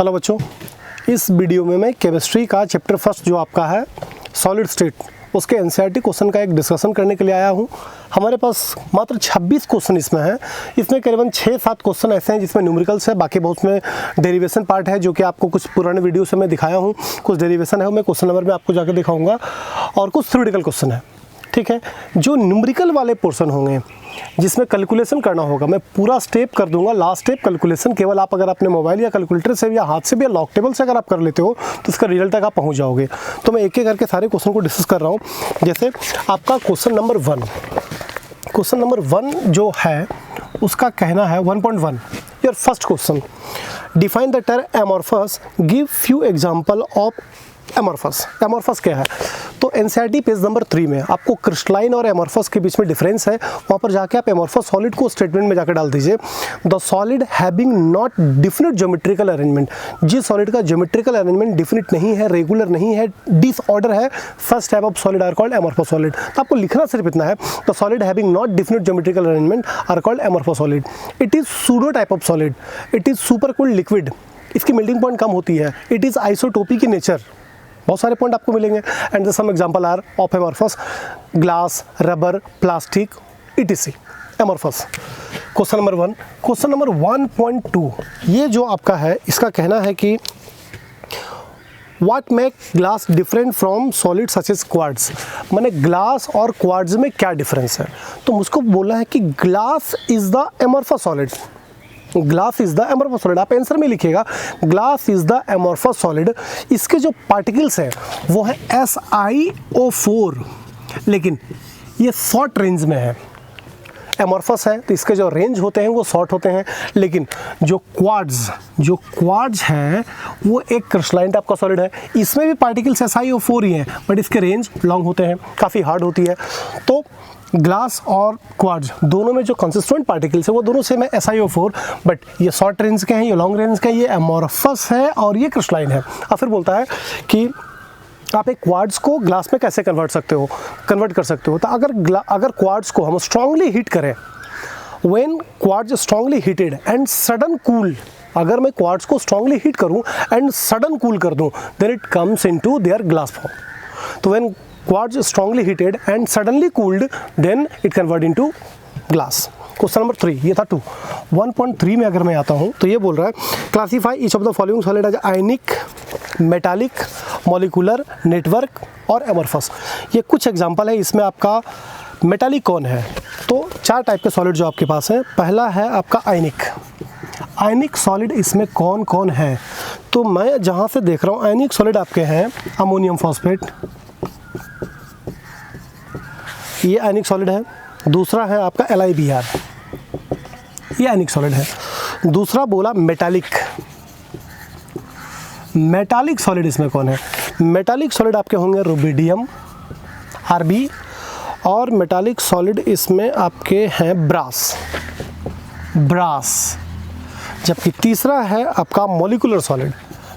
Hello बच्चों, इस video में मैं केमिस्ट्री का चैप्टर फर्स्ट जो आपका है सॉलिड स्टेट, उसके एनसीईआरटी क्वेश्चन का एक डिस्कशन करने के लिए आया हूँ। हमारे पास मात्र 26 क्वेश्चन इसमें हैं। इसमें करीबन 6-7 क्वेश्चन ऐसे हैं जिसमें न्यूमेरिकल्स है, बाकी बहुत में डेरिवेशन पार्ट है जो कि आपको कुछ पुराने वीडियो से मैं दिखाया हूँ। कुछ डेरिवेशन है वो मैं क्वेश्चन नंबर में आपको जाकर दिखाऊँगा और कुछ थ्योरेटिकल क्वेश्चन है। ठीक है, जो न्यूमेरिकल वाले पोर्शन होंगे जिसमें कैलकुलेशन करना होगा, मैं पूरा स्टेप कर दूंगा। लास्ट स्टेप कैलकुलेशन केवल आप अगर अपने मोबाइल या कैलकुलेटर से या हाथ से भी या लॉक टेबल से अगर आप कर लेते हो तो इसका रिजल्ट तक आप पहुंच जाओगे। तो मैं एक एक करके सारे क्वेश्चन को डिस्कस कर रहा हूं। जैसे आपका क्वेश्चन नंबर 1 जो है उसका कहना है 1.1 your first question, define the term amorphous, give few example of amorphous. Amorphous क्या है? तो एनसीईआरटी पेज नंबर 3 में आपको क्रिस्टलाइन और एमॉर्फस के बीच में डिफरेंस है, वहाँ पर जाके आप एमॉर्फस सॉलिड को स्टेटमेंट में जाकर डाल दीजिए। The solid having not definite geometrical arrangement, जिस सॉलिड का ज्योमेट्रिकल अरेंजमेंट डिफिनिट नहीं है, रेगुलर नहीं है, डिसऑर्डर है, first type of solid are called amorphous solid. तो आपको लिखना सिर्फ इतना है, the solid having not definite geometrical arrangement are called amorphous solid. It is pseudo type of solid, it is super cooled liquid, इसकी melting point कम होती है, it is isotopic in nature. बहुत सारे पॉइंट आपको मिलेंगे। And the some example are of amorphous, glass, rubber, plastic, etc amorphous. Question number 1, question number 1.2 ये जो आपका है इसका कहना है कि what make glass different from solid such as quartz. मैंने ग्लास और क्वार्ट्ज में क्या डिफरेंस है, तो मुझको बोला है कि glass is the amorphous solid. Glass is the amorphous solid, आप आंसर में लिखिएगा glass is the amorphous solid. इसके जो पार्टिकल्स हैं वो है SiO4, लेकिन ये शॉर्ट रेंज में है। एमॉर्फस है तो इसके जो रेंज होते हैं वो शॉर्ट होते हैं, लेकिन जो क्वार्ट्ज है वो एक क्रिस्टलाइन टाइप का सॉलिड है। इसमें भी पार्टिकल्स SiO4 ही हैं, बट इसके रेंज लॉन्ग होते हैं, काफ़ी हार्ड होती है। तो ग्लास और क्वार्ट्ज दोनों में जो कंसिस्टेंट पार्टिकल्स है वो दोनों सेम है SiO4, बट ये शॉर्ट रेंज के हैं, ये लॉन्ग रेंज के हैं, ये एमॉर्फस है और ये क्रिस्टलाइन है। और फिर बोलता है कि आप एक क्वार्ट्ज को ग्लास में कैसे कन्वर्ट कर सकते हो। तो अगर क्वार्ट्ज को हम स्ट्रांगली हीट करें, when quartz strongly heated and sudden cool, अगर मैं क्वार्ट्ज को स्ट्रांगली हीट करूं एंड सडन कूल कर दूं, then it comes into there glass form. तो when quartz strongly heated and suddenly cooled, then it convert into glass. Question number 3 ये था 2। 1.3 में अगर मैं आता हूँ तो ये बोल रहा है classify each of the following solid as ionic, metallic, molecular, network और एमॉर्फस। ये कुछ एग्जांपल है। इसमें आपका मेटालिक कौन है, तो 4 टाइप के सॉलिड जो आपके पास है। पहला है आपका आयनिक सॉलिड। इसमें कौन कौन है, तो मैं जहाँ से देख रहा हूँ आयनिक सॉलिड आपके हैं अमोनियम फॉस्फेट, ये आयनिक सॉलिड है। दूसरा है आपका LiBr, ये आयनिक सॉलिड है। दूसरा बोला मेटालिक सॉलिड। इसमें कौन है, मेटालिक सॉलिड आपके होंगे रुबिडियम, Rb, और मेटालिक सॉलिड इसमें आपके हैं ब्रास। जबकि तीसरा है आपका मॉलिक्यूलर सॉलिड।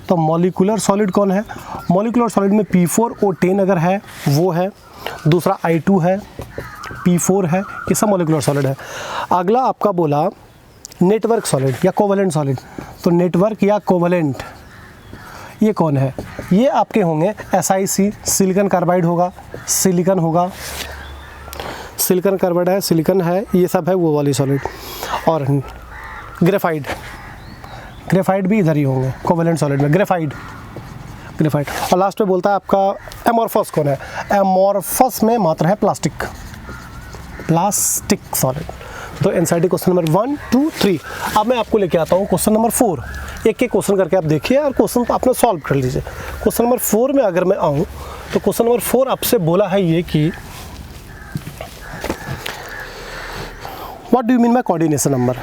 तो मॉलिक्यूलर सॉलिड कौन है, मॉलिक्यूलर सॉलिड में P4O10 अगर है वो है, दूसरा I2 है, P4 है, ये सब मॉलिक्यूलर सॉलिड है। अगला आपका बोला नेटवर्क सॉलिड या कोवेलेंट सॉलिड। तो नेटवर्क या कोवेलेंट ये कौन है, ये आपके होंगे SiC, सिलिकॉन कार्बाइड होगा, सिलिकॉन कार्बाइड है, सिलिकॉन है, ये सब है वो वाली सॉलिड। और ग्रेफाइट भी इधर ही होंगे कोवेलेंट सॉलिड में, ग्रेफाइट। और लास्ट में बोलता है आपका एमॉर्फस कौन है, एमॉर्फस में मात्र है प्लास्टिक सॉलिड। तो एनसीईआरटी क्वेश्चन नंबर 1, 2, 3। अब मैं आपको लेके आता हूँ क्वेश्चन नंबर 4। एक क्वेश्चन करके आप देखिए और क्वेश्चन आपने सॉल्व कर लीजिए। क्वेश्चन नंबर 4 में अगर मैं आऊँ तो क्वेश्चन नंबर 4 आपसे बोला है ये कि what do you mean by coordination number,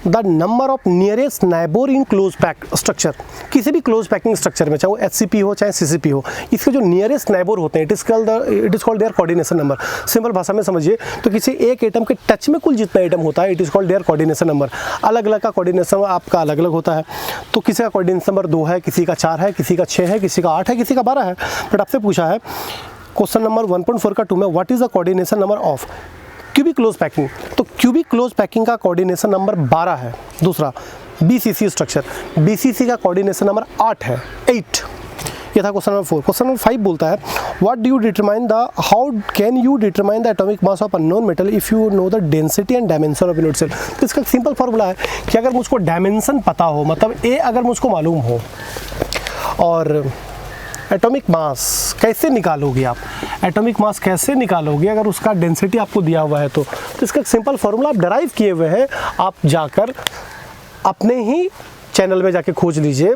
the number of nearest neighbour in close pack structure. किसी भी क्लोज पैकिंग स्ट्रक्चर में, चाहे वो HCP हो चाहे CCP हो, इसके जो नियरेस्ट नाइबर होते हैं it is called there coordination number. Simple भाषा में समझिए तो किसी एक एटम के टच में कुल जितना एटम होता है it is called there coordination number. अलग अलग का कोऑर्डिनेशन आपका अलग अलग होता है। तो किसी का कोऑर्डिनेशन नंबर 2 है, किसी का 4 है, किसी का 6 है, किसी का 8 है, किसी का 12 है। बट आपसे पूछा है क्वेश्चन नंबर 1.4 का 2 में what is the coordination number of cubic close packing. तो क्यूबिक क्लोज पैकिंग का कोऑर्डिनेशन नंबर 12 है। दूसरा BCC स्ट्रक्चर, BCC का कोऑर्डिनेशन नंबर 8 है, 8। ये था क्वेश्चन नंबर 4। क्वेश्चन नंबर 5 बोलता है how can you determine the atomic mass of unknown metal if you know the density and dimension of unit cell. तो इसका सिंपल फार्मूला है कि अगर मुझको डायमेंशन पता हो, मतलब ए अगर मुझको मालूम हो, और एटॉमिक मास कैसे निकालोगे आप, एटॉमिक मास कैसे निकालोगे अगर उसका डेंसिटी आपको दिया हुआ है तो इसका एक सिंपल फार्मूला आप डराइव किए हुए हैं, आप जाकर अपने ही चैनल में जाके खोज लीजिए,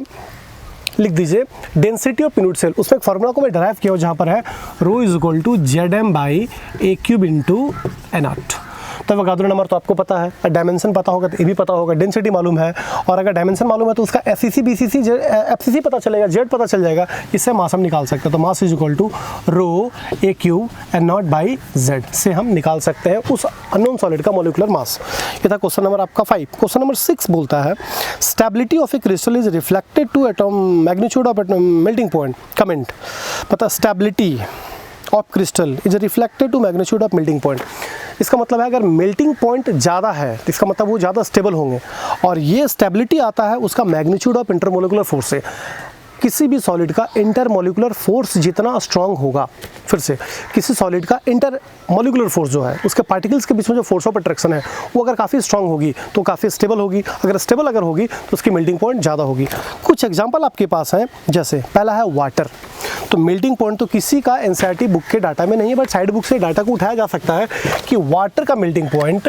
लिख दीजिए डेंसिटी ऑफ यूनिट सेल। उसमें एक फार्मूला को मैं डराइव किया हूँ जहाँ पर है rho is equal to ZM/A³ into N0। तो एवोगाड्रो नंबर तो आपको पता है, डायमेंशन पता होगा तो ये भी पता होगा, डेंसिटी मालूम है, और अगर डायमेंशन मालूम है तो उसका SCC BCC FCC पता चलेगा, Z पता चल जाएगा, इससे मास हम निकाल सकते हैं। तो mass is equal to rho A³ N0/Z से हम निकाल सकते हैं उस अननोन सॉलिड का मॉलिक्यूलर मास। ये था क्वेश्चन नंबर आपका 5। क्वेश्चन नंबर 6 बोलता है stability of a crystal is reflected to atom magnitude of melting point. Comment पता, stability of crystal is reflected to magnitude of melting point. इसका मतलब है अगर मेल्टिंग पॉइंट ज़्यादा है तो इसका मतलब वो ज़्यादा स्टेबल होंगे, और ये स्टेबिलिटी आता है उसका मैग्नीट्यूड ऑफ इंटरमोलिकुलर फोर्स से। किसी भी सॉलिड का इंटरमोलिकुलर फोर्स जितना स्ट्रांग होगा, फिर से किसी सॉलिड का इंटरमोलिकुलर फोर्स जो है उसके पार्टिकल्स के बीच में जो फोर्स ऑफ अट्रैक्शन है वो अगर काफ़ी स्ट्रांग होगी तो काफ़ी स्टेबल होगी, अगर स्टेबल अगर होगी तो उसकी मेल्टिंग पॉइंट ज़्यादा होगी। कुछ एग्जांपल आपके पास हैं, जैसे पहला है वाटर। तो मेल्टिंग पॉइंट तो किसी का NCERT बुक के डाटा में नहीं है, बट साइड बुक से डाटा को उठाया जा सकता है कि वाटर का मेल्टिंग पॉइंट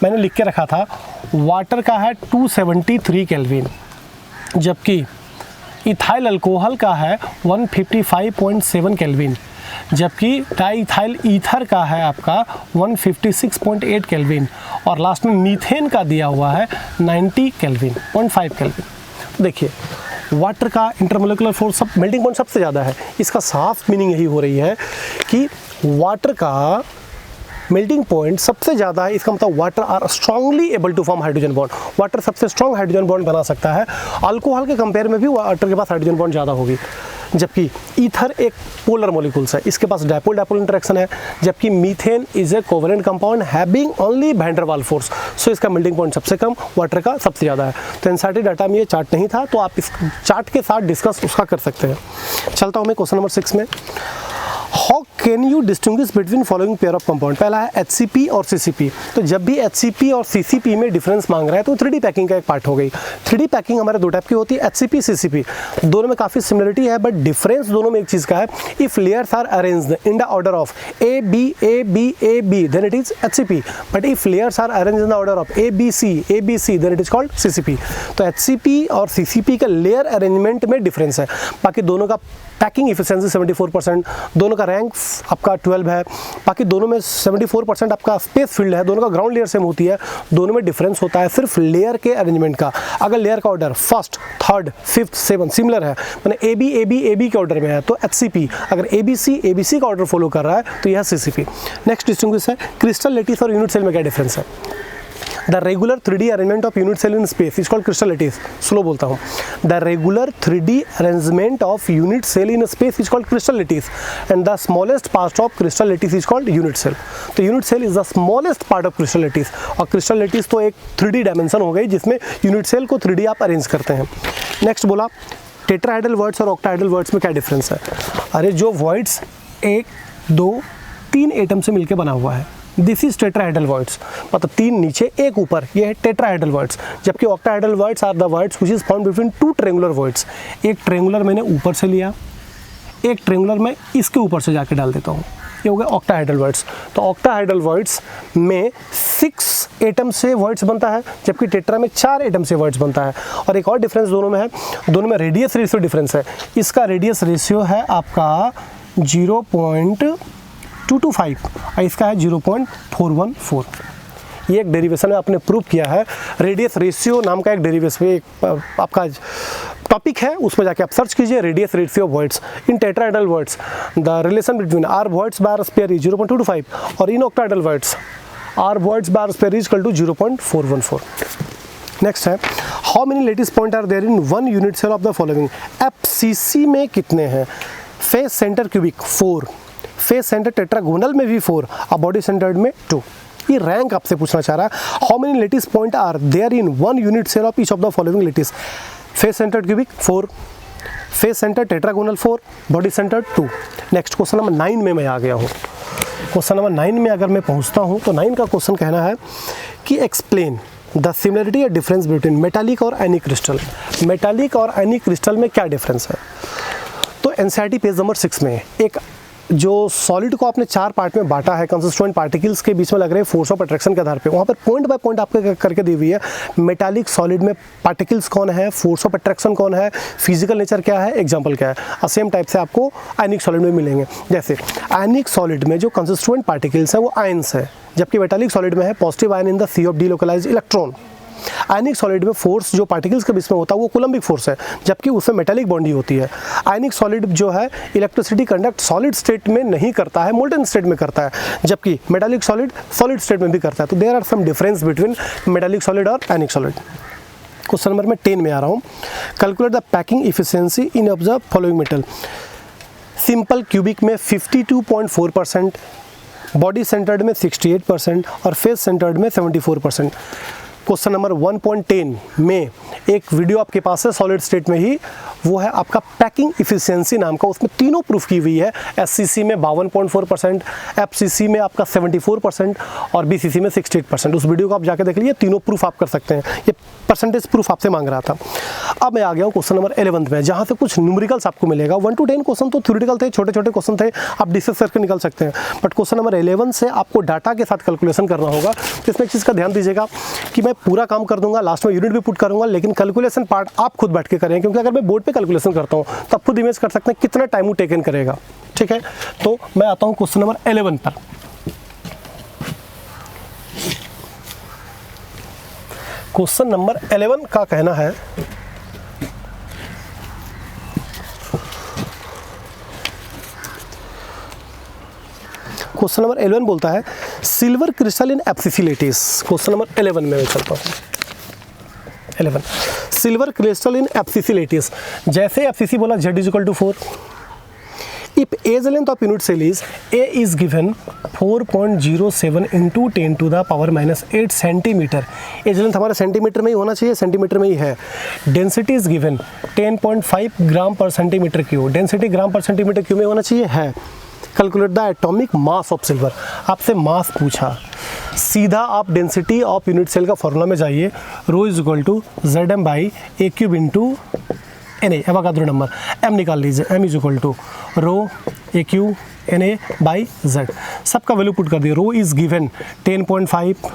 मैंने लिख के रखा था, वाटर का है 273 केल्विन, जबकि इथाइल अल्कोहल का है 155.7 केल्विन, जबकि डाईइथाइल ईथर का है आपका 156.8 केल्विन, और लास्ट में मीथेन का दिया हुआ है 90 केल्विन, 0.5 केल्विन। देखिए वाटर का इंटरमोलिकुलर फोर्स सब मेल्टिंग पॉइंट सबसे ज़्यादा है। इसका साफ मीनिंग यही हो रही है कि वाटर का मेल्टिंग पॉइंट सबसे ज़्यादा है। इसका मतलब water are strongly able to form hydrogen bond, water सबसे स्ट्रॉन्ग हाइड्रोजन बॉन्ड बना सकता है। अल्कोहल के कंपेयर में भी वाटर के पास हाइड्रोजन बॉन्ड ज़्यादा होगी, जबकि ईथर एक पोलर मॉलिक्यूल्स है, इसके पास डायपोल डायपोल इंटरेक्शन है, जबकि methane is a covalent compound having only van der Waals force. So इसका मेल्टिंग पॉइंट सबसे कम, वाटर का सबसे ज़्यादा है। तो NCERT डाटा में ये चार्ट नहीं था, तो आप इस चार्ट के साथ डिस्कस उसका कर सकते हैं। चलता हूँ मैं क्वेश्चन नंबर 6 में। How can you distinguish between following pair of compound. पहला है HCP और CCP। तो जब भी HCP और CCP में डिफरेंस मांग रहा है तो 3D पैकिंग का एक पार्ट हो गई। 3D पैकिंग हमारे दो टाइप की होती है, HCP CCP। दोनों में काफ़ी सिमिलरिटी है, बट डिफरेंस दोनों में एक चीज़ का है, if layers are arranged in the order of AB then it is HCP, but if layers are arranged in the order of ABC then it is called CCP। तो HCP और CCP का layer arrangement में difference है। बाकी दोनों का packing efficiency 74%, दोनों का रैंक आपका 12 है, बाकी दोनों में 74% आपका स्पेस फील्ड है, दोनों का ग्राउंड लेयर सेम होती है। दोनों में डिफरेंस होता है सिर्फ लेयर के अरेंजमेंट का। अगर लेयर का order first, third, fifth, 7 similar है, मैंने AB के ऑर्डर में है तो HCP, अगर ABC का ऑर्डर फॉलो कर रहा है तो यह CCP। नेक्स्ट डिस्टिंग्विश है क्रिस्टल लैटिस और यूनिट सेल में क्या डिफरेंस है। The regular 3D arrangement of unit cell in space is called crystal lattice. Slow बोलता हूँ। The regular 3D arrangement of unit cell in space is called crystal lattice, and the smallest part of crystal lattice is called unit cell. तो unit cell is the smallest part of crystal lattice, और crystal lattice तो एक 3D dimension हो गई जिसमें unit cell को 3D आप arrange करते हैं। नेक्स्ट बोला टेट्राहेड्रल वर्ड्स और ऑक्टाहेड्रल वर्ड्स में क्या डिफरेंस है। अरे जो वर्ड्स 1, 2, 3 एटम से मिलकर बना हुआ है, दिस इज टेट्राहेड्रल वर्ड्स, मतलब 3 नीचे 1 ऊपर, ये है टेट्राहेड्रल वर्ड्स। जबकि octahedral voids are the voids which is found between 2 triangular voids. एक ट्रायंगुलर मैंने ऊपर से लिया, एक ट्रायंगुलर मैं इसके ऊपर से जाके डाल देता हूँ, ये हो गया ऑक्टाहेड्रल वर्ड्स। तो ऑक्टाहेड्रल वर्ड्स में 6 एटम से वर्ड्स बनता है, जबकि टेट्रा में 4 एटम से वर्ड्स बनता है। और एक और डिफरेंस दोनों में है, दोनों में रेडियस रेशियो डिफरेंस है। इसका रेडियस रेशियो है आपका 0.225 और इसका है 0.414। ये एक डेरिवेशन है, आपने प्रूव किया है। रेडियस रेशियो नाम का एक डेरिवेशन एक आपका टॉपिक है, उसमें जाके आप सर्च कीजिए radius ratio of voids in tetrahedral voids. The relation between R voids by R square is 0.225 और in octahedral voids R voids by R square is equal to 0.414। Next है how many lattice point are there in one unit cell of the following. FCC में कितने हैं। Face centre cubic 4, face centre tetragonal में भी 4 और body centred में 2। ये rank आपसे पूछना चाह रहा है। How many lattice point are there in one unit cell of each of the following lattice? Face centred cubic 4, face centre tetragonal 4, body centre 2। Next question number 9 में मैं आ गया हूँ। क्वेश्चन नंबर 9 में अगर मैं पहुँचता हूँ तो 9 का क्वेश्चन कहना है कि एक्सप्लेन द सिमिलरिटी या डिफरेंस बिटवीन मेटालिक और एनी क्रिस्टल। मेटालिक और एनी क्रिस्टल में क्या डिफरेंस है? तो एनसीईआरटी पेज नंबर 6 में एक जो सॉलिड को आपने 4 पार्ट में बांटा है, कंसिस्टेंट पार्टिकल्स के बीच में लग रहे फोर्स ऑफ अट्रैक्शन के आधार पे, वहाँ पर पॉइंट बाय पॉइंट आपके करके दी हुई है मेटालिक सॉलिड में पार्टिकल्स कौन है, फोर्स ऑफ अट्रैक्शन कौन है, फिजिकल नेचर क्या है, एग्जांपल क्या है। सेम टाइप से आपको आयनिक सॉलिड में मिलेंगे। जैसे आयनिक सॉलिड में जो कंसिस्टेंट पार्टिकल्स हैं वो आयंस है, जबकि मेटालिक सॉलिड में है positive ion in the sea of delocalised electron. Ionic solid में फोर्स जो पार्टिकल्स के बीच में होता है वो कोलम्बिक फोर्स है, जबकि उसमें मेटालिक बॉन्डी होती है। आयनिक सॉलिड जो है इलेक्ट्रिसिटी कंडक्ट सॉलिड स्टेट में नहीं करता है, मोल्टन स्टेट में करता है, जबकि मेटालिक सॉलिड सॉलिड स्टेट में भी करता है। तो there are some difference between metallic solid और आयनिक सॉलिड। क्वेश्चन नंबर में 10 में आ रहा हूँ। Calculate the packing efficiency in of the following metal. Simple cubic में 52.4%, बॉडी सेंटर्ड में 68% और फेस सेंटर्ड में 74%। क्वेश्चन नंबर 1.10 में एक वीडियो आपके पास है सॉलिड स्टेट में ही, वो है आपका पैकिंग इफिशियंसी नाम का। उसमें तीनों प्रूफ की हुई है। एससीसी में 52.4%, एफसीसी में आपका 74% और बीसीसी में 68%। उस वीडियो को आप जाके देख लीजिए, तीनों प्रूफ आप कर सकते हैं। ये परसेंटेज प्रूफ आपसे मांग रहा था। अब मैं आ गया हूँ क्वेश्चन नंबर 11 में, जहाँ से कुछ न्यूमेरिकल्स आपको मिलेगा। 1 to 10 क्वेश्चन तो थ्योरेटिकल थे, छोटे छोटे क्वेश्चन थे, आप डिस्कस करके निकल सकते हैं। बट क्वेश्चन नंबर 11 से आपको डाटा के साथ कैलकुलेशन करना होगा। तो इसमें एक चीज़ का ध्यान दीजिएगा कि मैं पूरा काम कर दूंगा, लास्ट में यूनिट भी पुट करूंगा, लेकिन कैलकुलेशन पार्ट आप खुद बैठ के करें, क्योंकि अगर मैं बोर्ड पे कैलकुलेशन करता हूं तो आप खुद इमेज कर सकते हैं कितना टाइम वो टेकन करेगा। ठीक है, तो मैं आता हूं क्वेश्चन नंबर 11 पर। क्वेश्चन नंबर 11 का कहना है क्वेश्चन नंबर 11 बोलता है silver crystal in FCC lattice. Question number 11 में मैं चलता हूँ। 11 silver crystal in FCC lattice. जैसे एफसीसी बोला Z = 4, if edge length of unit cell is A is given 4.07 into 10⁻⁸ centimetre. Edge length हमारे सेंटीमीटर में ही होना चाहिए, सेंटीमीटर में ही है। Density is given 10.5 gram per centimetre cube. Density gram per centimetre cube में होना चाहिए, है। Calculate the atomic mass of silver. आपसे मास पूछा, सीधा आप डेंसिटी ऑफ यूनिट सेल का फॉर्मूला में जाइए। ρ = Zm/A³ into Na, Avogadro number. m निकाल लीजिए, m = ρ A³ Na/Z। सबका वैल्यू पुट कर दिए। ρ इज गिवन 10.5,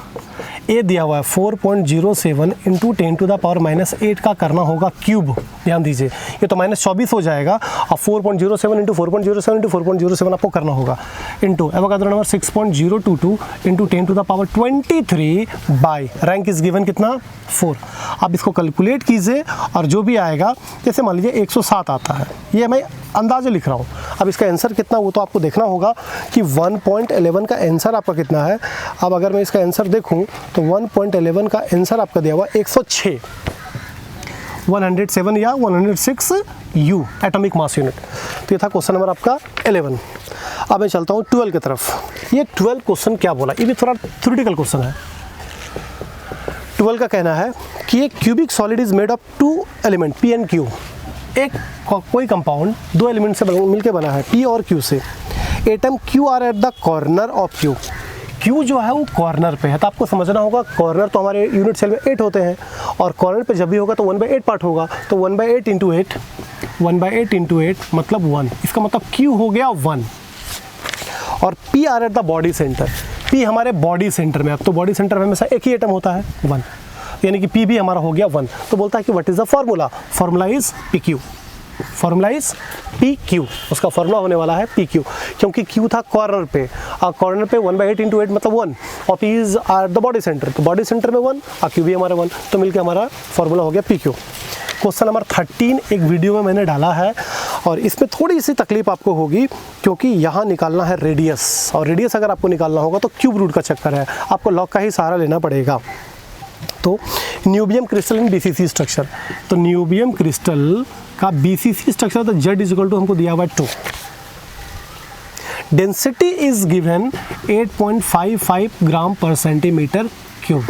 ए दिया हुआ है 4.07 इंटू 10⁻⁸ का करना होगा क्यूब। ध्यान दीजिए, ये तो -24 हो जाएगा, और 4.07 इंटू 4.07 इंटू 4.07 आपको करना होगा, into Avogadro number 6.022 into 10⁻23 by rank is given कितना 4। आप इसको कैलकुलेट कीजिए और जो भी आएगा, जैसे मान लीजिए 107 आता है, ये मैं अंदाजे लिख रहा हूँ। अब इसका आंसर कितना वो तो आपको देखना होगा कि 1.11 का आंसर आपका कितना है। अब अगर मैं इसका आंसर देखूँ तो 1.11 का आंसर आपका दिया हुआ 106, 107 या 106 U एटॉमिक मास यूनिट। तो ये था क्वेश्चन नंबर आपका 11। अब मैं चलता हूँ 12 की तरफ। ये 12 क्वेश्चन क्या बोला, ये भी थोड़ा थ्योरेटिकल क्वेश्चन है। 12 का कहना है कि एक cubic solid is made of 2 element P and Q। एक कोई कंपाउंड 2 एलिमेंट से मिलकर बना है, P और Q से। Atom Q are at the corner of Q। Q जो है वो कॉर्नर पे है, तो आपको समझना होगा कॉर्नर तो हमारे यूनिट सेल में 8 होते हैं, और कॉर्नर पे जब भी होगा तो 1/8 पार्ट होगा, तो 1/8 इंटू 8, 1/8 इंटू 8 मतलब 1। इसका मतलब Q हो गया 1, और P are at the body centre. P हमारे बॉडी सेंटर में, अब तो बॉडी सेंटर में हमेशा एक ही एटम होता है 1, यानी कि P भी हमारा हो गया 1। तो बोलता है कि what is the formula, formula is PQ, formula is PQ। उसका फार्मूला होने वाला है PQ, क्योंकि Q था कॉर्नर पे, और कॉर्नर पे 1/8 इंटू 8 मतलब 1, और P is are the body centre, तो बॉडी सेंटर में 1 और Q भी हमारा 1, तो मिलकर हमारा फार्मूला हो गया PQ। क्वेश्चन नंबर 13 एक वीडियो में मैंने डाला है, और इसमें थोड़ी सी तकलीफ आपको होगी, क्योंकि यहाँ निकालना है रेडियस, और रेडियस अगर आपको निकालना होगा तो क्यूब रूट का चक्कर है, आपको लॉग का ही सहारा लेना पड़ेगा। तो न्यूबियम क्रिस्टल इन BCC स्ट्रक्चर, तो न्यूबियम क्रिस्टल का BCC स्ट्रक्चर, तो Z = हमको दिया हुआ है 2। Density is given 8.55 gram per centimetre cube.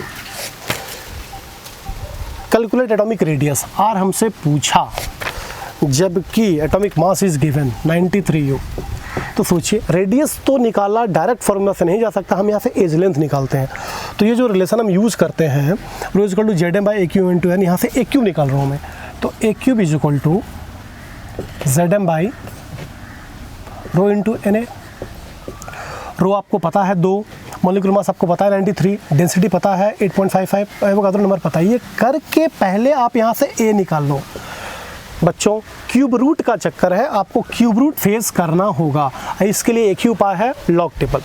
Calculate atomic radius, r हमसे पूछा जबकि atomic mass is given 93U। तो सोचिए रेडियस तो निकाला डायरेक्ट फॉर्मूला से नहीं जा सकता, हम यहाँ से एज लेंथ निकालते हैं। तो ये जो रिलेशन हम यूज़ करते हैं rho is equal to Z M by A cube into N, यहाँ से ए क्यू निकाल रहा हूँ मैं, तो A cube is equal to Z M by rho into N A. रो आपको पता है 2, मॉलिक्यूलर मास आपको पता है 93, डेंसिटी पता है 8.55, एवोगाड्रो नंबर पता है। ये करके पहले आप यहाँ से ए निकाल लो। बच्चों क्यूब रूट का चक्कर है, आपको क्यूब रूट फेस करना होगा, इसके लिए एक ही उपाय है लॉग टेबल।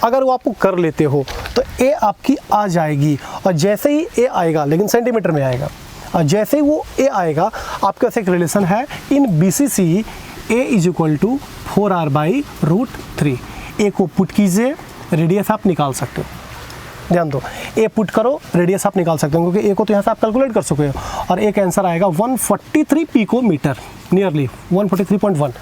अगर वो आपको कर लेते हो तो ए आपकी आ जाएगी, और जैसे ही ए आएगा, लेकिन सेंटीमीटर में आएगा, और जैसे ही वो ए आएगा आपके पास एक रिलेशन है in BCC a is equal to 4r/√3। A को पुट कीजिए, रेडियस आप निकाल सकते हो। ध्यान दो, ए पुट करो, रेडियस आप निकाल सकते हो, क्योंकि ए को तो यहाँ से आप कैलकुलेट कर चुके हो, और एक आंसर आएगा 143 पिकोमीटर, नियरली 143.1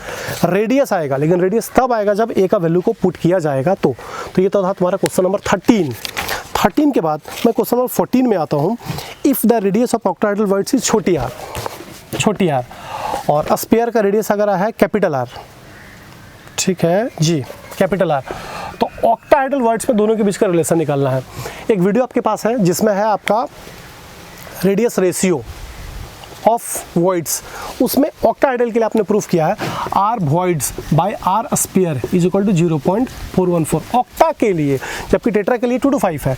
रेडियस आएगा। लेकिन रेडियस तब आएगा जब ए का वैल्यू को पुट किया जाएगा। तो ये तो था तुम्हारा क्वेश्चन नंबर 13 के बाद मैं क्वेश्चन नंबर 14 में आता हूँ। If the radius of octahedral words is छोटी आर, और स्फीयर का रेडियस अगर है कैपिटल आर, ठीक है जी, कैपिटल आर, तो ऑक्टाहेड्रल वर्ड्स में दोनों के बीच का रिलेशन निकालना है। एक वीडियो आपके पास है जिसमें है आपका रेडियस रेशियो ऑफ वॉइड्स, उसमें ऑक्टाहेड्रल के लिए आपने प्रूफ किया है r voids by r sphere is equal to 0.414 octa के लिए, जबकि टेट्रा के लिए 2 to 5 है।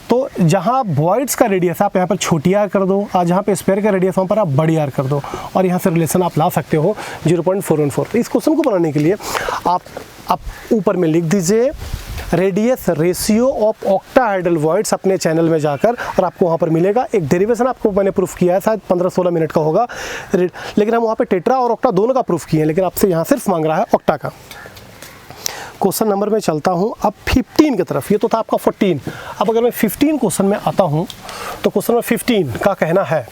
तो जहाँ वॉइड्स का रेडियस आप यहाँ पर छोटी आर कर दो, और जहाँ पे स्फीयर का रेडियस वहाँ पर आप बड़ी आर कर दो, और यहाँ से रिलेशन आप ला सकते हो 0.414। इस क्वेश्चन को बनाने के लिए आप ऊपर में लिख दीजिए radius ratio of octahedral words अपने चैनल में जाकर, और आपको वहाँ पर मिलेगा। एक डेरिवेशन आपको मैंने प्रूफ किया है, शायद 15-16 मिनट का होगा, लेकिन हम वहाँ पे टेट्रा और ऑक्टा दोनों का प्रूफ किए हैं, लेकिन आपसे यहाँ सिर्फ मांग रहा है ऑक्टा का। क्वेश्चन नंबर में चलता हूँ अब 15 की तरफ। ये तो था आपका 14। अब अगर मैं 15 क्वेश्चन में आता हूँ तो क्वेश्चन नंबर 15 का कहना है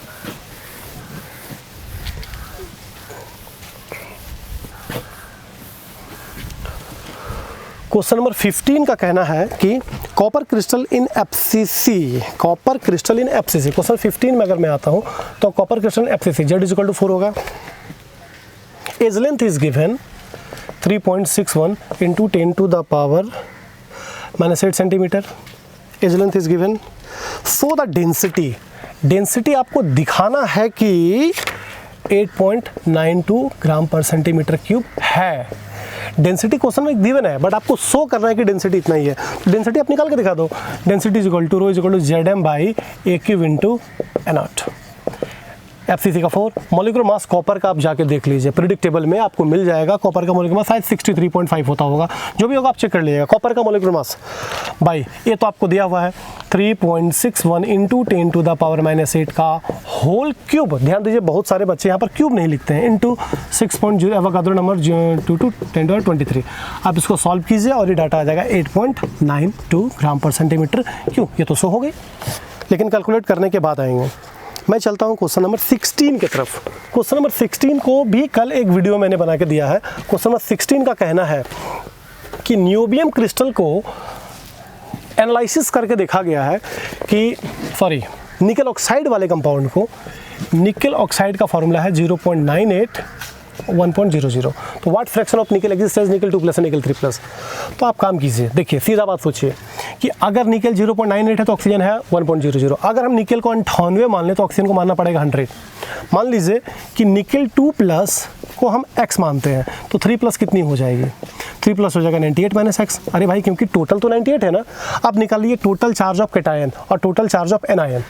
क्वेश्चन नंबर 15 का कहना है कि copper crystal in FCC, copper crystal in FCC। Question 15 में अगर मैं आता हूं तो copper crystal in FCC Z is equal to 4 होगा। Edge length is given 3.61 into 10 to the power -8 centimetre. Edge length is given. So the density आपको दिखाना है कि 8.92 ग्राम पर सेंटीमीटर क्यूब है। डेंसिटी क्वेश्चन में गिवन है, but आपको show करना है कि डेंसिटी इतना ही है। तो डेंसिटी आप निकाल के दिखा दो। Density is equal to rho is equal to Z M by a cube into N naught. FCC का 4। मॉलिक्यूलर मास कॉपर का आप जाके देख लीजिए, प्रिडिक्टेबल में आपको मिल जाएगा। कॉपर का मॉलिक्यूलर मास शायद 63.5 होता होगा, जो भी होगा आप चेक कर लीजिएगा। कॉपर का मॉलिक्यूलर मास बाई ये तो आपको दिया हुआ है 3.61 इंटू 10 to the power -8 का होल क्यूब। ध्यान दीजिए बहुत सारे बच्चे यहाँ पर क्यूब नहीं लिखते हैं। Into 6.0 Avogadro number 2 to 10⁻23। आप इसको सॉल्व कीजिए और ये डाटा आ जाएगा 8.92 ग्राम पर सेंटीमीटर क्यूब। ये तो शो हो गई, लेकिन कैलकुलेट करने के बाद आएंगे। मैं चलता हूँ क्वेश्चन नंबर 16 की तरफ। क्वेश्चन नंबर 16 को भी कल एक वीडियो मैंने बना के दिया है। क्वेश्चन नंबर 16 का कहना है कि नियोबियम क्रिस्टल को एनालिसिस करके देखा गया है कि निकल ऑक्साइड वाले कंपाउंड को, निकल ऑक्साइड का फॉर्मूला है 0.98 1.00। तो what fraction of nickel exist as nickel 2+ और निकल 3+। तो आप काम कीजिए, देखिए सीधा बात सोचिए कि अगर निकल 0.98 है तो ऑक्सीजन है 1.00। अगर हम निकल को 98 मान लें तो ऑक्सीजन को मानना पड़ेगा 100। मान लीजिए कि निकल 2+ को हम x मानते हैं, तो 3+ कितनी हो जाएगी? 3+ हो जाएगा 98 - x। अरे भाई क्योंकि टोटल तो 98 है ना। अब निकालिए टोटल चार्ज ऑफ कैटायन और टोटल चार्ज ऑफ एनायन,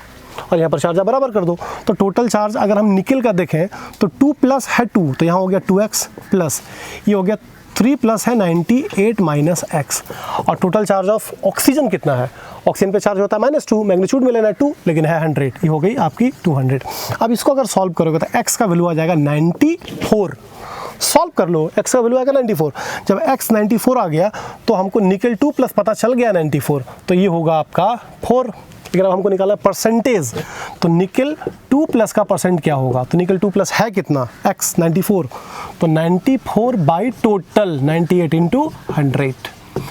और यहाँ पर चार्ज बराबर कर दो। तो टोटल चार्ज अगर हम निकल का देखें तो 2+ है 2, तो यहाँ हो गया 2x प्लस ये हो गया 3+ है 98 - x। और टोटल चार्ज ऑफ ऑक्सीजन कितना है? ऑक्सीजन पे चार्ज होता है -2, मैग्नीट्यूड में लेना है 2, लेकिन है 100। ये हो गई आपकी 200। अब इसको अगर सॉल्व करोगे तो x का वैल्यू आ जाएगा 94। सॉल्व कर लो, x का वैल्यू आएगा 94। जब x 94 आ गया तो हमको निकल 2+ पता चल गया 94, तो ये होगा आपका 4। लेकिन अब हमको निकालना परसेंटेज, तो निकल 2+ का परसेंट क्या होगा, तो निकल 2+ है कितना, x 94, तो 94 बाई टोटल 98 इंटू 100,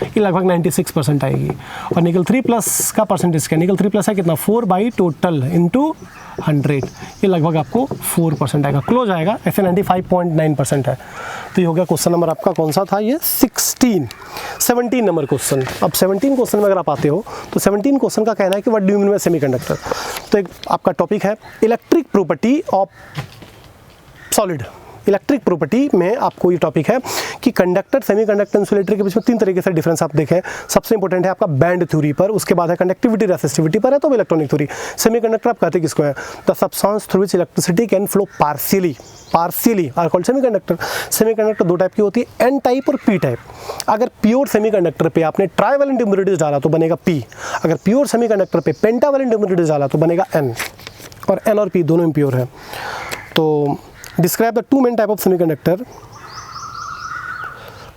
ये लगभग 96% आएगी। और निकल 3+ का परसेंटेज क्या, निकल 3+ है कितना, 4 बाई टोटल इंटू 100, ये लगभग आपको 4% आएगा, क्लोज आएगा। ऐसे 95.9% है। तो ये हो गया क्वेश्चन नंबर आपका, कौन सा था ये, 17 नंबर क्वेश्चन। अब 17 क्वेश्चन में अगर आप आते हो तो 17 क्वेश्चन का कहना है कि what do you mean by semiconductor. तो एक आपका टॉपिक है electric property of solid. Electric property में आपको ये टॉपिक है कि कंडक्टर, सेमीकंडक्टर, इंसुलेटर के बीच में 3 तरीके से डिफरेंस आप देखें। सबसे इंपॉर्टेंट है आपका बैंड थ्योरी पर, उसके बाद है कंडक्टिविटी रेसिस्टिविटी पर है, तो इलेक्ट्रॉनिक थ्योरी। सेमीकंडक्टर आप कहते किसको है, the substance through which electricity can flow partially are called semiconductor. Semiconductor 2 type की होती है, एन टाइप और पी टाइप। अगर प्योर सेमीकंडक्टर पे आपने ट्राइवेलेंट इम्प्योरिटीज डाला तो बनेगा पी, अगर प्योर सेमीकंडक्टर पे पेंटावेलेंट इम्प्योरिटीज डाला तो बनेगा एन, और एन और पी दोनों इम्प्योर है। तो describe the 2 main type of semiconductor,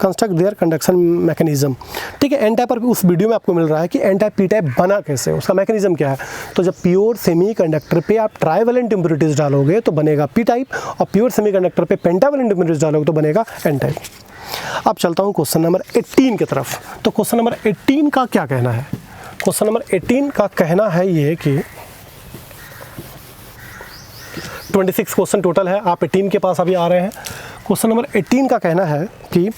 construct there conduction mechanism. ठीक है, एन टाइप पर उस वीडियो में आपको मिल रहा है कि एन टाइप पी टाइप बना कैसे, उसका मैकेनिज्म क्या है। तो जब प्योर सेमीकंडक्टर पे आप ट्राइवेलेंट इम्प्योरिटीज डालोगे तो बनेगा पी टाइप, और प्योर सेमीकंडक्टर पे पेंटावेलेंट इम्प्योरिटीज डालोगे तो बनेगा एन टाइप। अब चलता हूँ क्वेश्चन नंबर 18 की तरफ। तो क्वेश्चन नंबर 18 का क्या कहना है, क्वेश्चन नंबर 18 का कहना है ये कि 26 क्वेश्चन टोटल है, आप 18 के पास अभी आ रहे हैं। क्वेश्चन नंबर 18 का कहना है कि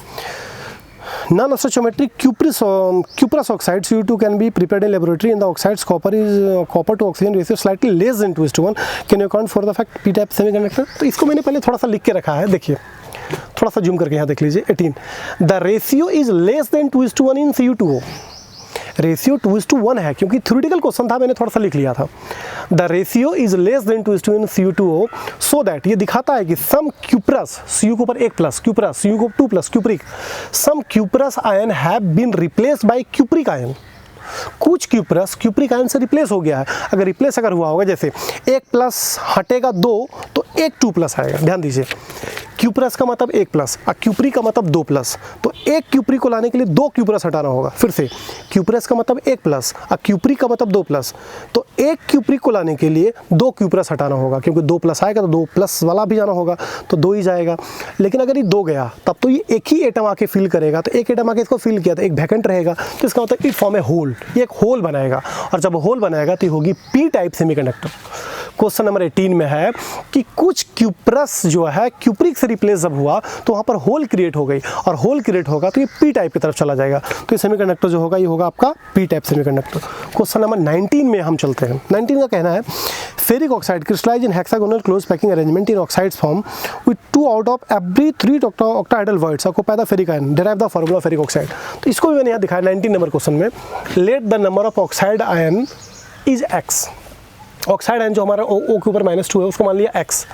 non स्टोइचोमेट्रिक cuprous oxide CO2 can be prepared in laboratory in the oxides copper to oxygen ratio slightly less than 2:1. Can you account for the fact p type semiconductor। तो इसको मैंने पहले थोड़ा सा लिख के रखा है, देखिए थोड़ा सा जूम करके यहाँ देख लीजिए। 18 the ratio is less than 2:1 in CO2O। Ratio 2:1 है, क्योंकि थ्योरेटिकल क्वेश्चन था, मैंने थोड़ा सा लिख लिया था। The ratio is less than 2:1 in CO2O, so that ये दिखाता है कि सम क्यूप्रस, CU के ऊपर 1+, क्यूप्रस CU को 2+, cupric, some cuprous ion have been replaced by cupric ion. कुछ क्यूप्रस क्यूप्रिक आयन से रिप्लेस हो गया है। अगर रिप्लेस अगर हुआ होगा, जैसे 1+ हटेगा 2 तो 1 2+ आएगा। ध्यान दीजिए, क्यूप्रस का मतलब 1+, और क्यूप्री का मतलब 2+, तो एक क्यूप्री को लाने के लिए 2 क्यूप्रस हटाना होगा। फिर से क्यूप्रस का मतलब 1+, और क्यूप्री का मतलब 2+, तो एक क्यूप्री को लाने के लिए 2 क्यूप्रस हटाना होगा, क्योंकि 2+ आएगा तो 2+ वाला भी जाना होगा, तो 2 ही जाएगा। लेकिन अगर ये 2 गया तब तो ये एक ही एटम आके फिल करेगा, तो एक एटम आके इसको फिल किया तो एक वैकेंट रहेगा, तो इसका मतलब इट फॉर्म ए होल, ये एक होल बनाएगा, और जब होल बनाएगा तो ये होगी P type semiconductor. Question number 18 में है कि कुछ क्यूप्रस जो है क्यूप्रिक से रिप्लेस जब हुआ तो वहाँ पर होल क्रिएट हो गई, और होल क्रिएट होगा तो ये पी टाइप की तरफ चला जाएगा, तो ये सेमीकंडक्टर जो होगा ये होगा आपका P type semiconductor. Question number 19 में हम चलते हैं। 19 का कहना है ferric oxide crystallise in hexagonal close packing arrangement in oxides form with 2 out of every 3 octahedral voids occupy the ferric ion, derive the formula ferric oxide. तो इसको भी मैंने यहाँ दिखाया 19 नंबर क्वेश्चन में। Let the number of oxide ion is x। Oxide ion जो हमारा O के ऊपर -2 है उसको मान लिया x।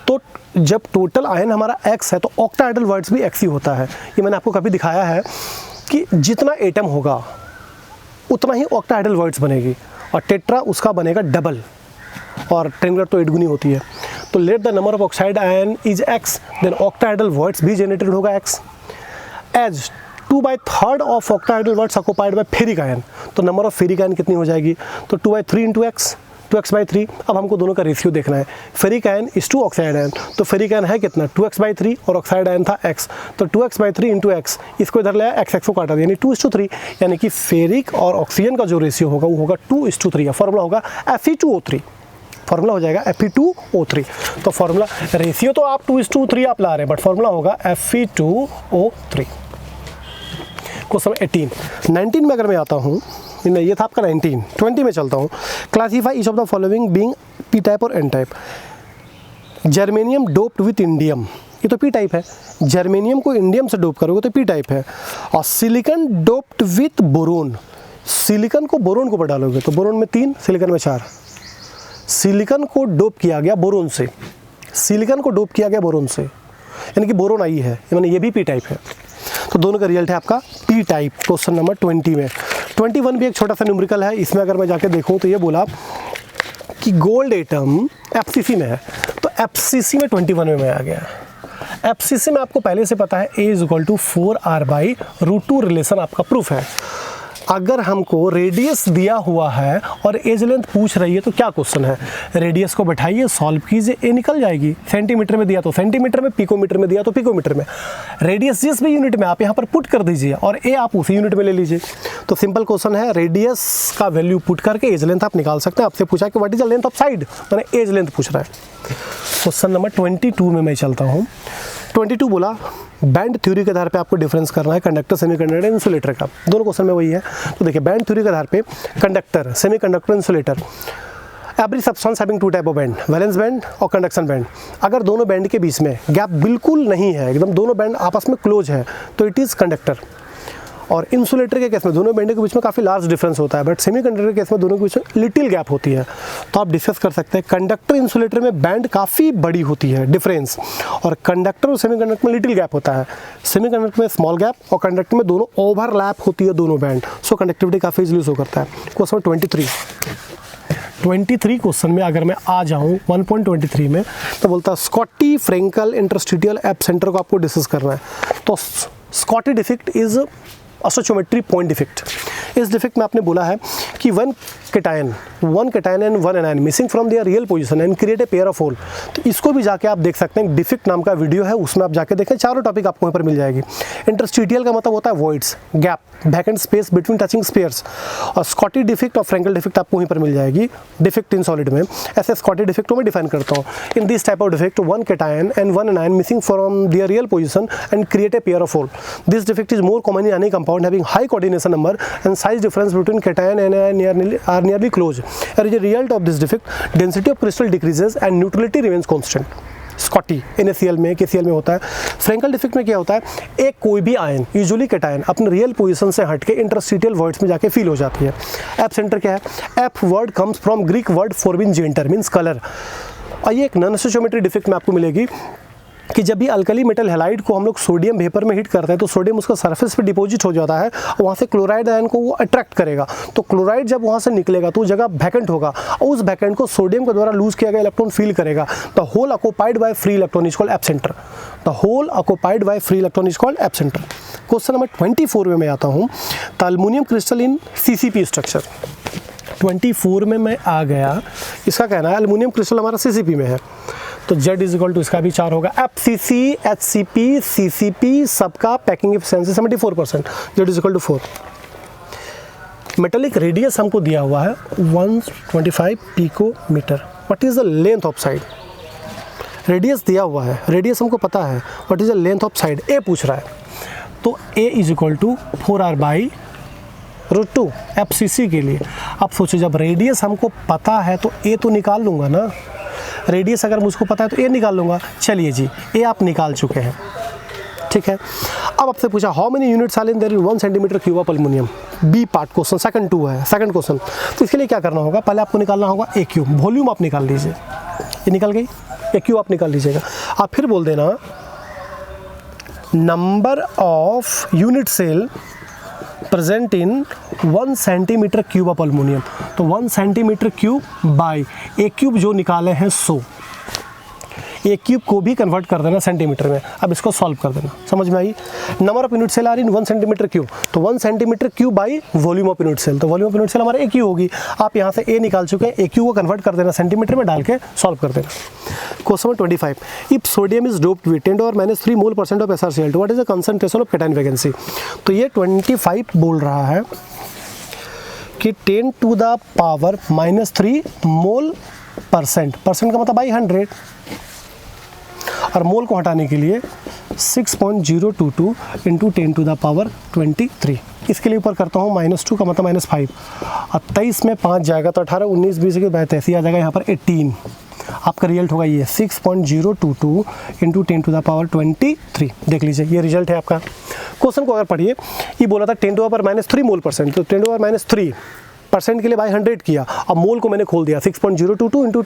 तो जब टोटल आयन हमारा x है तो ऑक्टाहेड्रल वर्ड्स भी x ही होता है। ये मैंने आपको कभी दिखाया है कि जितना एटम होगा उतना ही ऑक्टाहेड्रल वर्ड्स बनेगी, और टेट्रा उसका बनेगा डबल, और 10 तो 8 गुनी होती है। तो let the number of oxide ion is x, then octahedral voids भी जनरेटेड होगा x। As 2/3 of octahedral voids occupied by ferric ion, तो नंबर ऑफ फेरिक आयन कितनी हो जाएगी, तो 2/3 इंटू x, 2x/3। अब हमको दोनों का रेशियो देखना है। Ferric ion is to oxide ion, तो फेरिक आयन है कितना 2x/3, और ऑक्साइड आयन था x, तो 2x/3 इंटू x, इसको इधर ले x को काटा दिया, यानी 2:3, यानी कि फेरिक और ऑक्सीजन का जो रेशियो होगा वो होगा 2:3। फॉर्मूला होगा Fe2O3, फॉर्मूला हो जाएगा Fe2O3। तो फॉर्मूला रेशियो तो आप 2:3 आप ला रहे हैं, बट फॉर्मूला होगा Fe2O3। क्वेश्चन 18। 19 में अगर मैं आता हूँ, ये था आपका 19। 20 में चलता हूँ। Classify each of the following being P type और N type. Germanium doped with indium, ये तो पी टाइप है। जर्मेनियम को इंडियम से डोप करोगे तो पी टाइप है। और silicon doped with boron, silicon को बोरोन के ऊपर डालोगे तो बोरोन में 3, सिलिकॉन में 4। सिलिकॉन को डोप किया गया बोरोन से, सिलिकॉन को डोप किया गया बोरोन से, यानी कि बोरोन आई है, यानी ये भी पी टाइप है। तो दोनों का रिजल्ट है आपका पी टाइप। क्वेश्चन नंबर 20 में। 21 भी एक छोटा सा न्यूमेरिकल है, इसमें अगर मैं जाके देखूँ तो ये बोला कि गोल्ड एटम FCC में है, तो FCC में 21 में मैं आ गया। FCC में आपको पहले से पता है A = 4R/√2 रिलेशन आपका प्रूफ है। अगर हमको रेडियस दिया हुआ है और एज लेंथ पूछ रही है तो क्या क्वेश्चन है, रेडियस को बैठाइए, सॉल्व कीजिए, ए निकल जाएगी। सेंटीमीटर में दिया तो सेंटीमीटर में, पिकोमीटर में दिया तो पिकोमीटर में, रेडियस जिस भी यूनिट में आप यहाँ पर पुट कर दीजिए और ए आप उसी यूनिट में ले लीजिए। तो सिंपल क्वेश्चन है, रेडियस का वैल्यू पुट करके एज लेंथ आप निकाल सकते हैं। आपसे पूछा कि what is the length of side, मैंने एज लेंथ पूछ रहा है। क्वेश्चन नंबर 22 में मैं चलता हूँ। 22 बोला बैंड थ्योरी के आधार पे आपको डिफरेंस करना है कंडक्टर, सेमीकंडक्टर, इंसुलेटर का। दोनों क्वेश्चन में वही है। तो देखिए बैंड थ्योरी के आधार पे conductor, semiconductor, insulator, every substance having two type of band, valence band और कंडक्शन बैंड। अगर दोनों बैंड के बीच में गैप बिल्कुल नहीं है, एकदम दोनों बैंड आपस में क्लोज है, तो इट इज़ कंडक्टर। और इंसुलेटर के केस में दोनों बैंड के बीच में काफ़ी लार्ज डिफरेंस होता है, बट सेमीकंडक्टर के केस में दोनों के बीच में लिटिल गैप होती है। तो आप डिस्कस कर सकते हैं, कंडक्टर इंसुलेटर में बैंड काफ़ी बड़ी होती है डिफरेंस, और कंडक्टर और सेमीकंडक्टर में लिटिल गैप होता है। सेमीकंडक्टर में स्मॉल गैप और कंडक्टर में दोनों ओवरलैप होती है दोनों बैंड। सो कंडक्टिविटी काफ़ी इजीली शो करता है। क्वेश्चन 23 क्वेश्चन में अगर मैं आ जाऊँ 1.23 में, तो बोलता है Schottky Frenkel interstitial F centre को आपको डिस्कस करना है। तो Schottky defect is stoichiometry point defect. इस डिफेक्ट में आपने बोला है कि one cation and one anion missing from their real position and create a pair of hole. तो इसको भी जाके आप देख सकते हैं, डिफेक्ट नाम का वीडियो है, उसमें आप जाके देखें, चारों टॉपिक आपको वहीं पर मिल जाएगी। इंटरस्टिशियल का मतलब होता है voids, gap, vacant space between touching spheres. और स्कॉटी डिफेक्ट और फ्रेंकल डिफेक्ट आपको वहीं पर मिल जाएगी डिफेक्ट इन सॉलिड में। ऐसे स्कॉटी डिफेक्ट में डिफाइन करता हूँ, in this type of defect one cation and one anion missing from their real position and create a pair of hole. This defect is more common in any compound having high coordination number and size difference between cation and anion are nearly close. As a result of this defect, density of crystal decreases and neutrality remains constant. Schottky NaCl में, KCl में होता है। Frenkel defect में क्या होता है, एक कोई भी आयन, यूजुअली कैटायन, अपने रियल पोजीशन से हट के इंटरस्टिशियल वर्ड्स में जाके फील हो जाती है। एप सेंटर क्या है, F word comes from Greek word फोरबिन जेंटर मीन्स कलर। और ये एक नॉन स्टोइचियोमेट्री डिफेक्ट में आपको मिलेगी कि जब भी अल्कली मेटल हैलाइड को हम लोग सोडियम वेपर में हीट करते हैं तो सोडियम उसका सरफेस पे डिपॉजिट हो जाता है और वहाँ से क्लोराइड आयन को वो अट्रैक्ट करेगा। तो क्लोराइड जब वहाँ से निकलेगा तो जगह वैकेंट होगा और उस वैकेंट को सोडियम के द्वारा लूज किया गया इलेक्ट्रॉन फील करेगा। The hole occupied by free electron is called F centre. The hole occupied by free electron is called F centre. Question number 24 में मैं आता हूँ। The aluminium crystal in CCP structure. 24 में मैं आ गया। इसका कहना है एल्युमिनियम क्रिस्टल हमारा CCP में है, तो Z इज इक्वल टू इसका भी 4 होगा। FCC, HCP, CCP सबका packing efficiency 74%, Z is equal to 4। Metallic radius हमको दिया हुआ है 125 picometre. What is the length of side, radius दिया हुआ है, रेडियस हमको पता है, what is the length of side A पूछ रहा है। तो A is equal to 4r/√2 FCC के लिए। अब सोचो जब रेडियस हमको पता है तो A तो निकाल लूँगा ना, रेडियस अगर मुझको पता है तो ए निकाल लूँगा। चलिए जी, ए आप निकाल चुके हैं, ठीक है। अब आपसे पूछा how many units are in there 1 centimetre cube of aluminium. B part question, second 2 है, सेकंड क्वेश्चन। तो इसके लिए क्या करना होगा, पहले आपको निकालना होगा ए क्यूब, वॉल्यूम आप निकाल लीजिए, ये निकल गई, ए क्यूब आप निकाल लीजिएगा। आप फिर बोल देना number of unit cell present in 1 centimetre cube of aluminium. तो 1 centimetre cube by a cube जो निकाले हैं 100, ए क्यूब को भी कन्वर्ट कर देना सेंटीमीटर में। अब इसको सॉल्व कर देना, समझ में आई। Number of unit cell are in 1 centimetre cube, तो 1 centimetre cube by volume of unit cell, तो वॉल्यूम ऑफ यूनिट सेल हमारा ए क्यू होगी। आप यहाँ से ए निकाल चुके हैं, ए क्यू को कन्वर्ट कर देना सेंटीमीटर में, डाल के सॉल्व कर देना। Question 25, if sodium is doped with 10⁻³ mole% of SrCl2, what is the concentration of cation vacancy. तो ये 25 बोल रहा है कि 10⁻³ मोल%, परसेंट का मतलब बाई 100, और मोल को हटाने के लिए 6.022 इंटू 10⁻23। इसके लिए ऊपर करता हूँ -2 का मतलब -5, और 23 में 5 जाएगा तो 18, 19, 20 के बाद 83 आ जाएगा। यहाँ पर 18 आपका रिजल्ट होगा ये 6.022 इंटू 10⁻23। देख लीजिए ये रिजल्ट है आपका। क्वेश्चन को अगर पढ़िए, ये बोला था 10⁻³ मोल%, तो 10⁻³ परसेंट के लिए बाई 100 किया, अब मोल को मैंने खोल दिया 6.022 इंटू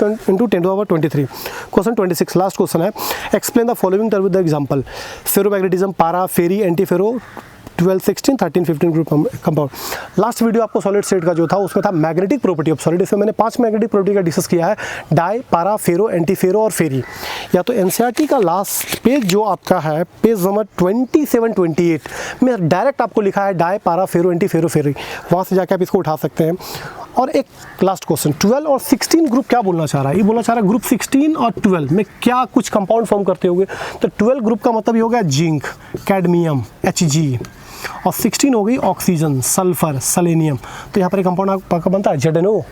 10⁻23। क्वेश्चन 26 लास्ट क्वेश्चन है, explain the following term with the example. Ferromagnetism, para, ferri, anti ferro, 12, 16, 13, 15 group compound. Last video आपको सॉलिड स्टेट का जो था उसमें था मैग्नेटिक प्रॉपर्टी ऑफ सॉलिड। इसमें मैंने 5 मैग्नेटिक प्रॉपर्टी का डिस्कस किया है, डाई, पारा, फेरो, एंटी फेरो और फेरी। या तो एनसीईआरटी का लास्ट पेज जो आपका है, पेज नंबर 27-28 में डायरेक्ट आपको लिखा है डाई, पारा, फेरो, एंटी फेरो, फेरी। वहाँ से जाके आप इसको उठा सकते हैं। और एक लास्ट क्वेश्चन, 12 और 16 ग्रुप क्या बोलना चाह रहा है? ये बोलना चाह रहा है ग्रुप 16 और 12 में क्या कुछ कंपाउंड फॉर्म करते होंगे। तो 12 ग्रुप का मतलब ये हो गया जिंक, कैडमियम, Hg, और 16 हो गई ऑक्सीजन, सल्फर, सेलेनियम। तो यहाँ पर एक कंपाउंड आपका बनता है ZnO।